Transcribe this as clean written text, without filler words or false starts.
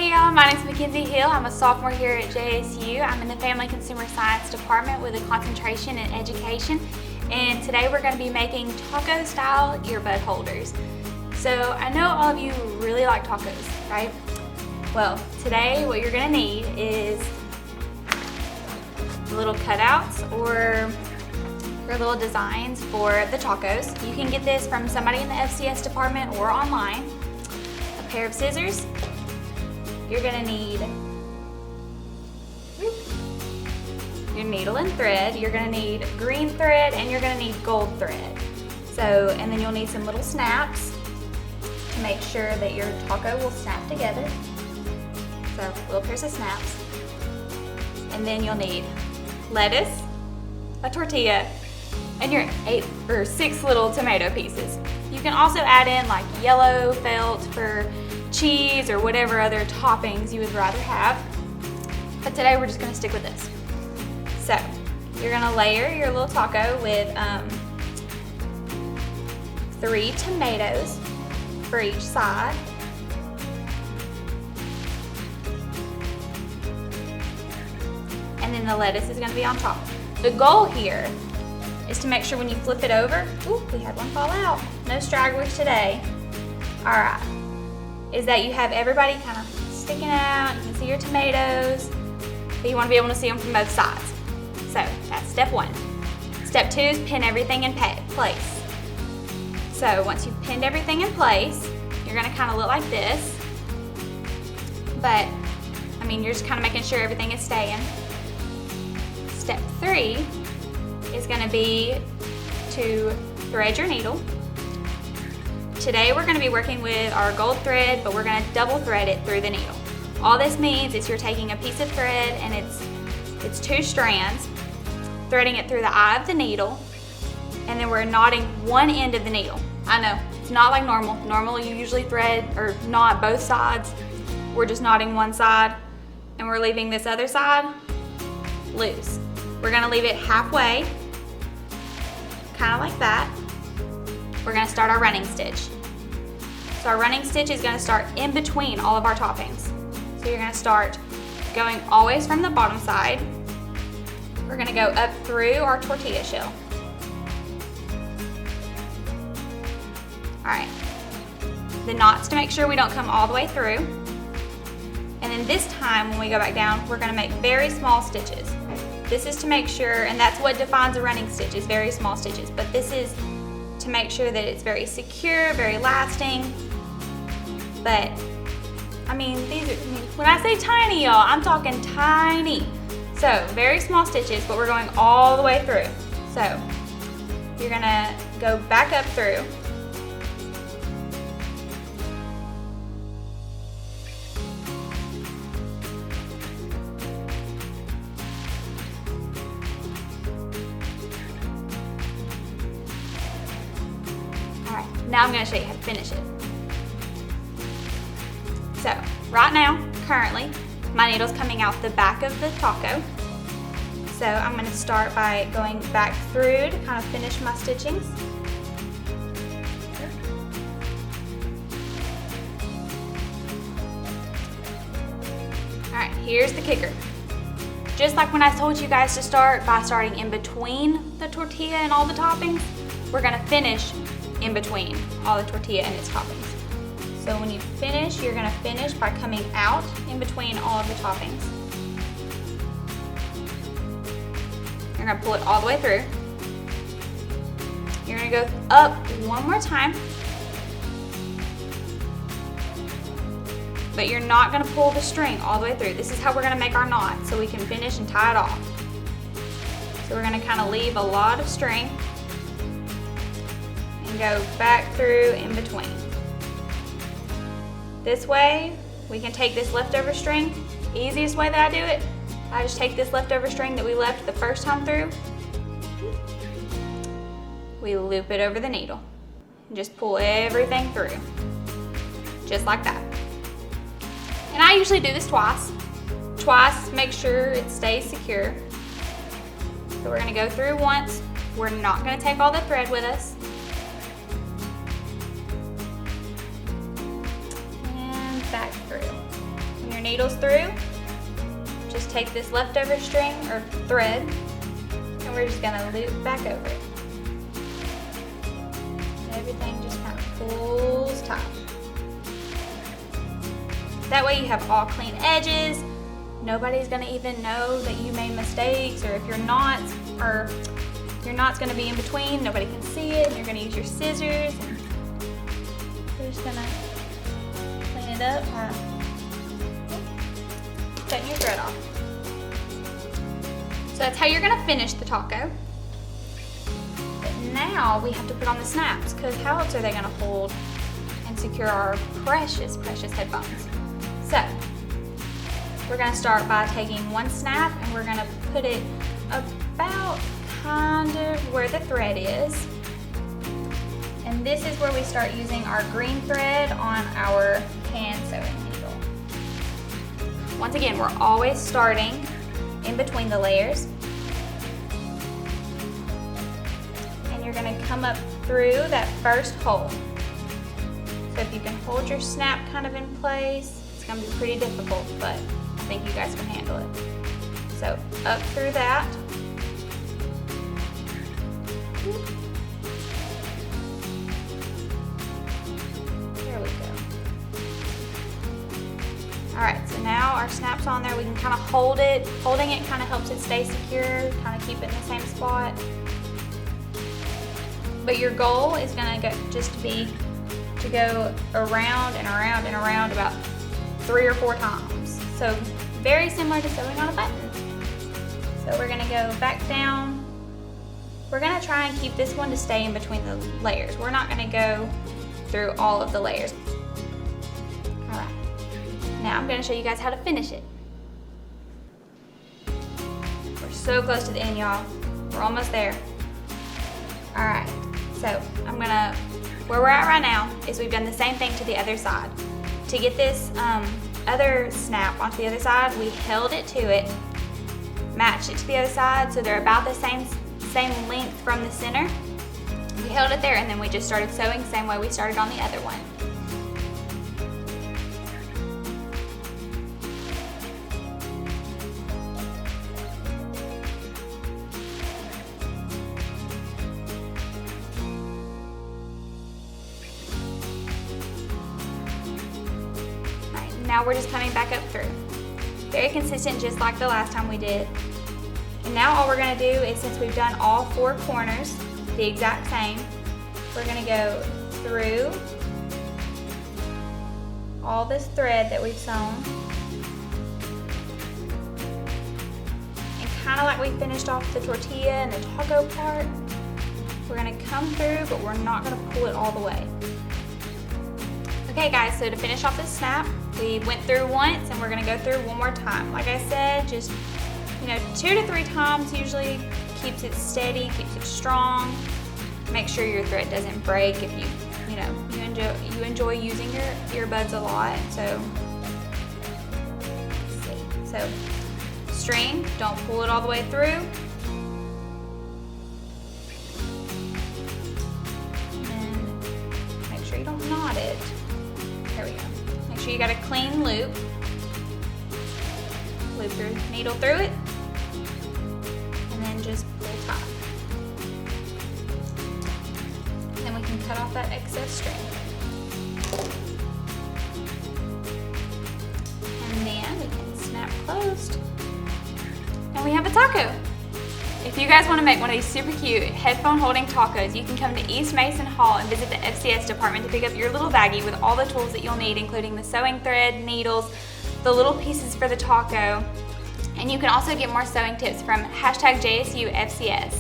Hey y'all, my name is Makenzie Hill. I'm a sophomore here at JSU. I'm in the Family Consumer Science Department with a concentration in education. And today we're going to be making Taco Style Earbud Holders. So I know all of you really like tacos, right? Well, today what you're going to need is little cutouts or little designs for the tacos. You can get this from somebody in the FCS department or online. A pair of scissors. You're gonna need your needle and thread. You're gonna need green thread and you're gonna need gold thread. And then you'll need some little snaps to make sure that your taco will snap together. So little pairs of snaps. And then you'll need lettuce, a tortilla, and your 8 or 6 little tomato pieces. You can also add in like yellow felt for cheese or whatever other toppings you would rather have. But today we're just gonna stick with this. So you're gonna layer your little taco with 3 tomatoes for each side. And then the lettuce is gonna be on top. The goal here is to make sure when you flip it over, ooh, we had one fall out. No stragglers today. All right. Is that you have everybody kind of sticking out. You can see your tomatoes, but you want to be able to see them from both sides. So that's step 1. Step 2 is pin everything in place. So once you've pinned everything in place, you're going to kind of look like this. But, I mean, you're just kind of making sure everything is staying. Step 3 is going to be to thread your needle. Today we're going to be working with our gold thread, but we're going to double thread it through the needle. All this means is you're taking a piece of thread and it's 2 strands, threading it through the eye of the needle, and then we're knotting one end of the needle. I know, it's not like normal. Normally you usually thread or knot both sides. We're just knotting one side and we're leaving this other side loose. We're going to leave it halfway, kind of like that. We're going to start our running stitch. So our running stitch is going to start in between all of our toppings. So you're going to start going always from the bottom side. We're going to go up through our tortilla shell. All right. The knots to make sure we don't come all the way through. And then this time when we go back down, we're going to make very small stitches. This is to make sure, and that's what defines a running stitch, is very small stitches. But this is to make sure that it's very secure, very lasting. But, I mean, when I say tiny, y'all, I'm talking tiny. So, very small stitches, but we're going all the way through. So, you're gonna go back up through. Now I'm going to show you how to finish it. So right now, currently, my needle's coming out the back of the taco. So I'm going to start by going back through to kind of finish my stitchings. All right, here's the kicker. Just like when I told you guys to start by starting in between the tortilla and all the toppings, we're going to finish in between all the tortilla and its toppings. So when you finish, you're going to finish by coming out in between all of the toppings. You're going to pull it all the way through. You're going to go up one more time. But you're not going to pull the string all the way through. This is how we're going to make our knot so we can finish and tie it off. So we're going to kind of leave a lot of string and go back through in between. This way, we can take this leftover string. Easiest way that I do it, I just take this leftover string that we left the first time through. We loop it over the needle and just pull everything through, just like that. And I usually do this twice. Twice, make sure it stays secure. So we're gonna go through once. We're not gonna take all the thread with us. And back through. When your needles through, just take this leftover string or thread, and we're just gonna loop back over it. And everything just kind of pulls tight. That way you have all clean edges. Nobody's gonna even know that you made mistakes, or if your knots gonna be in between, nobody can see it, and you're gonna use your scissors, and we're just gonna clean it up by cutting your thread off. So that's how you're gonna finish the taco. But now we have to put on the snaps, because how else are they gonna hold and secure our precious, precious headphones? So we're gonna start by taking one snap, and we're gonna put it about kind of where the thread is. And this is where we start using our green thread on our hand sewing needle. Once again, we're always starting in between the layers. And you're gonna come up through that first hole. So if you can hold your snap kind of in place, it's gonna be pretty difficult, but I think you guys can handle it. So up through that. There we go. All right, so now our snap's on there. We can kind of hold it. Holding it kind of helps it stay secure, kind of keep it in the same spot. But your goal is gonna be to go around and around and around about 3 or 4 times. So very similar to sewing on a button. So we're gonna go back down. We're gonna try and keep this one to stay in between the layers. We're not gonna go through all of the layers. All right, now I'm gonna show you guys how to finish it. We're so close to the end, y'all. We're almost there. All right, so where we're at right now is we've done the same thing to the other side. To get this other snap onto the other side, we held it to it, matched it to the other side, so they're about the same length from the center. We held it there, and then we just started sewing the same way we started on the other one. All right, now we're just coming back up through. Very consistent, just like the last time we did. And now all we're gonna do is, since we've done all 4 corners the exact same, we're gonna go through all this thread that we've sewn. And kind of like we finished off the tortilla and the taco part, we're gonna come through, but we're not gonna pull it all the way. Okay guys, so to finish off this snap, we went through once, and we're gonna go through one more time. Like I said, just 2 to 3 times usually keeps it steady, keeps it strong. Make sure your thread doesn't break if you enjoy using your earbuds a lot. So let's see. So string, don't pull it all the way through. And then make sure you don't knot it. There we go. Make sure you got a clean loop. Loop your needle through it, and then just pull tight. Then we can cut off that excess string. And then we can snap closed, and we have a taco. If you guys want to make one of these super cute headphone holding tacos, you can come to East Mason Hall and visit the FCS department to pick up your little baggie with all the tools that you'll need, including the sewing thread, needles, the little pieces for the taco, and you can also get more sewing tips from #JSUFCS.